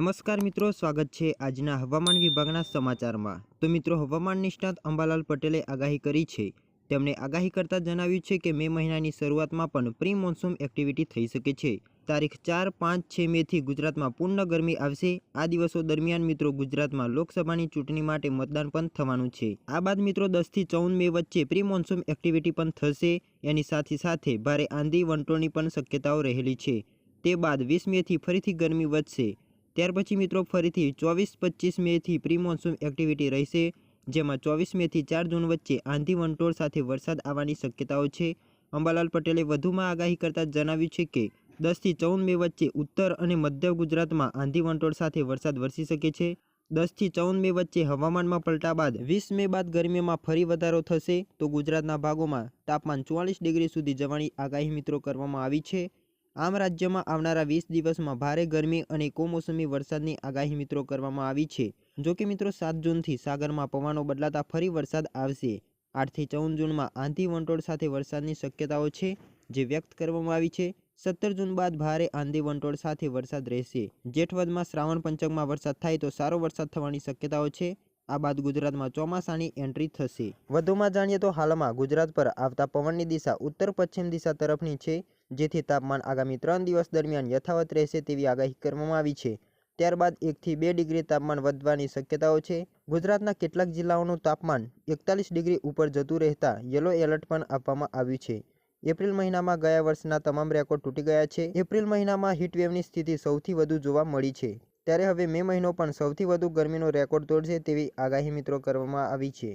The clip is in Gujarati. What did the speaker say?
નમસ્કાર મિત્રો, સ્વાગત છે આજના હવામાન વિભાગના સમાચારમાં। તો મિત્રો, હવામાન નિષ્ણાત અંબાલાલ પટેલે આગાહી કરી છે। તેમણે આગાહી કરતા જણાવ્યું છે કે મે મહિનાની શરૂઆતમાં પણ પ્રી મોન્સૂન એક્ટિવિટી થઈ શકે છે। તારીખ 4, 5, 6 મેથી ગુજરાતમાં પૂર્ણ ગરમી આવશે। આ દિવસો દરમિયાન મિત્રો ગુજરાતમાં લોકસભાની ચૂંટણી માટે મતદાન પણ થવાનું છે। આ બાદ મિત્રો 10 થી 14 મે વચ્ચે પ્રી મોન્સૂન એક્ટિવિટી પણ થશે। એની સાથે ભારે આંધી વંટોળની પણ શક્યતાઓ રહેલી છે। તે બાદ 20 મેથી ફરીથી ગરમી વધશે। ત્યાર પછી મિત્રો ફરીથી 24-25 મેથી પ્રી મોન્સૂન એક્ટિવિટી રહેશે, જેમાં 24 મેથી 4 જૂન વચ્ચે આંધી વંટોળ સાથે વરસાદ આવવાની શક્યતાઓ છે। અંબાલાલ પટેલે વધુમાં આગાહી કરતા જણાવ્યું છે કે 10 થી 14 મે વચ્ચે ઉત્તર અને મધ્ય ગુજરાતમાં આંધી વંટોળ સાથે વરસાદ વરસી શકે છે। 10 થી 14 મે વચ્ચે હવામાનમાં પલટા બાદ 20 મે બાદ ગરમીમાં ફરી વધારો થશે, તો ગુજરાતના ભાગોમાં તાપમાન 44 ડિગ્રી સુધી જવાની આગાહી મિત્રો કરવામાં આવી છે। આમ રાજ્યમાં આવનારા 20 દિવસમાં ભારે ગરમી અને કમોસમી વરસાદની આગાહી મિત્રો કરવામાં આવી છે। જો કે મિત્રો 7 જૂનથી સાગરમાં પવનો બદલાતા ફરી વરસાદ આવશે। 8 થી 14 જૂનમાં આંધી વંટોળ સાથે વરસાદની શક્યતાઓ છે, જે વ્યક્ત કરવામાં આવી છે। 17 જૂન બાદ ભારે આંધી વંટોળ સાથે વરસાદ રહેશે। જેઠ વધમાં શ્રાવણ પંચકમાં વરસાદ થાય તો સારો વરસાદ થવાની શક્યતાઓ છે। આ બાદ ગુજરાતમાં ચોમાસાની એન્ટ્રી થશે। વધુમાં જાણીએ તો હાલમાં ગુજરાત પર આવતા પવનની દિશા ઉત્તર પશ્ચિમ દિશા તરફની છે, જેથી તાપમાન આગામી 3 દિવસ દરમિયાન યથાવત રહેશે તેવી આગાહી કરવામાં આવી છે। ત્યારબાદ 1 થી 2 ડિગ્રી તાપમાન વધવાની શક્યતાઓ છે। ગુજરાતના કેટલાક જિલ્લાઓનું તાપમાન 41 ડિગ્રી ઉપર જતું રહેતા યલો એલર્ટ પણ આપવામાં આવ્યું છે। એપ્રિલ મહિનામાં ગયા વર્ષના તમામ રેકોર્ડ તૂટી ગયા છે। એપ્રિલ મહિનામાં હીટવેવની સ્થિતિ સૌથી વધુ જોવા મળી છે, ત્યારે હવે મે મહિનો પણ સૌથી વધુ ગરમીનો રેકોર્ડ તોડશે તેવી આગાહી મિત્રો કરવામાં આવી છે।